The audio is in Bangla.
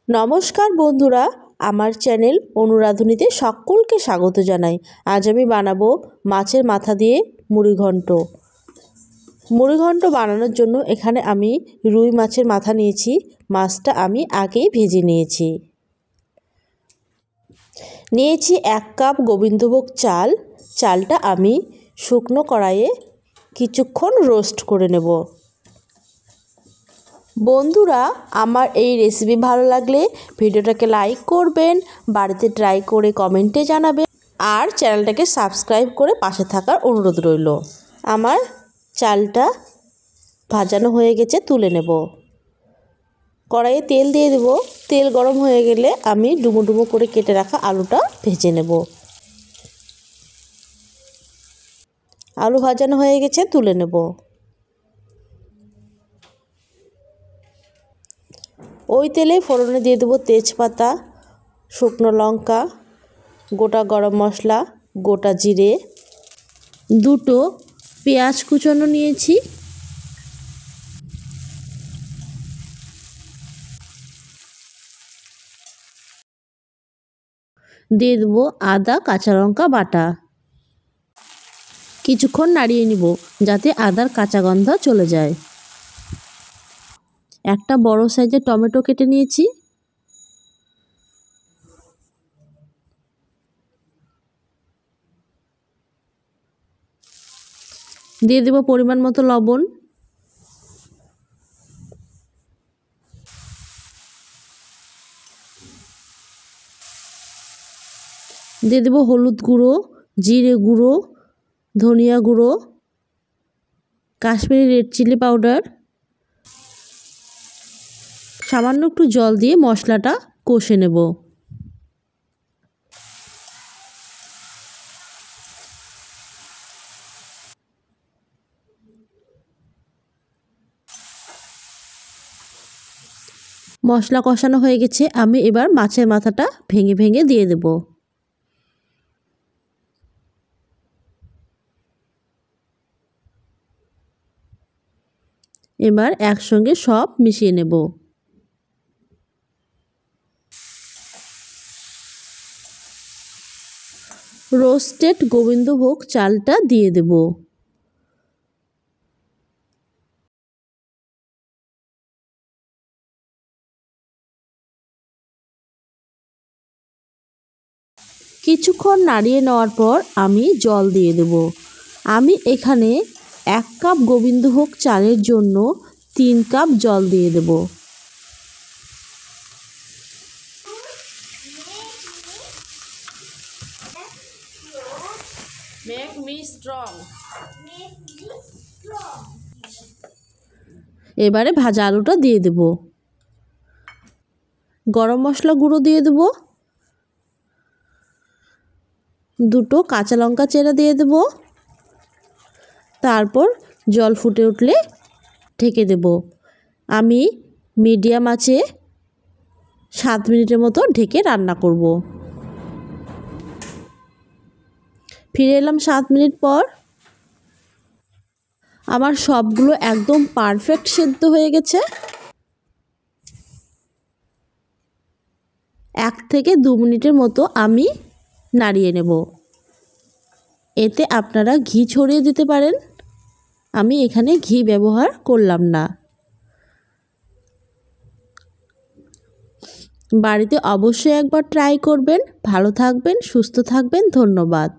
নমস্কার বন্ধুরা, আমার চ্যানেল অনুরাধুনীতে সকলকে স্বাগত জানাই। আজ আমি বানাবো মাছের মাথা দিয়ে মুড়িঘণ্ট। মুড়িঘণ্ট বানানোর জন্য এখানে আমি রুই মাছের মাথা নিয়েছি। মাছটা আমি আগেই ভেজে নিয়েছি। 1 কাপ গোবিন্দভোগ চাল। চালটা আমি শুকনো কড়াইয়ে কিছুক্ষণ রোস্ট করে নেব। বন্ধুরা, আমার এই রেসিপি ভালো লাগলে ভিডিওটাকে লাইক করবেন, বাড়িতে ট্রাই করে কমেন্টে জানাবেন আর চ্যানেলটাকে সাবস্ক্রাইব করে পাশে থাকার অনুরোধ রইল। আমার চালটা ভাজানো হয়ে গেছে, তুলে নেব। কড়াইয়ে তেল দিয়ে দেব। তেল গরম হয়ে গেলে আমি ডুমো ডুমো করে কেটে রাখা আলুটা ভেজে নেব। আলু ভাজানো হয়ে গেছে, তুলে নেব। ওই তেলে ফোড়নে দিয়ে দেবো তেজপাতা, শুকনো লঙ্কা, গোটা গরম মশলা, গোটা জিরে, 2টো পেঁয়াজ কুচনো নিয়েছি, দিয়ে দেবো আদা কাঁচা লঙ্কা বাটা। কিছুক্ষণ নাড়িয়ে নিব যাতে আদার কাঁচা গন্ধ চলে যায়। একটা বড় সাইজের টমেটো কেটে নিয়েছি। দিয়ে দেব পরিমাণ মতো লবণ। দিয়ে দেব হলুদ গুঁড়ো, জিরে গুঁড়ো, ধনিয়া গুঁড়ো, কাশ্মীরি রেড চিলি পাউডার। সামান্য একটু জল দিয়ে মশলাটা কষে নেব। মশলা কষানো হয়ে গেছে, আমি এবার মাছের মাথাটা ভেঙে ভেঙে দিয়ে দেব। এবার একসঙ্গে সব মিশিয়ে নেব। রোস্টেড গোবিন্দভোগ চালটা দিয়ে দেব। কিছুক্ষণ নাড়িয়ে নেওয়ার পর আমি জল দিয়ে দেব। আমি এখানে 1 কাপ গোবিন্দভোগ চালের জন্য 3 কাপ জল দিয়ে দেব। এবারে ভাজা আলুটা দিয়ে দেব। গরম মশলা গুঁড়ো দিয়ে দেব। 2টো কাঁচা লঙ্কা চেরা দিয়ে দেব। তারপর জল ফুটে উঠলে ঢেকে দেব। আমি মিডিয়াম আঁচে 7 মিনিটের মতো ঢেকে রান্না করব। ফিরে এলাম 7 মিনিট পর। আমার সবগুলো একদম পারফেক্ট সেদ্ধ হয়ে গেছে। 1 থেকে 2 মিনিটের মতো আমি নাড়িয়ে নেব। এতে আপনারা ঘি ছড়িয়ে দিতে পারেন, আমি এখানে ঘি ব্যবহার করলাম না। বাড়িতে অবশ্যই একবার ট্রাই করবেন। ভালো থাকবেন, সুস্থ থাকবেন। ধন্যবাদ।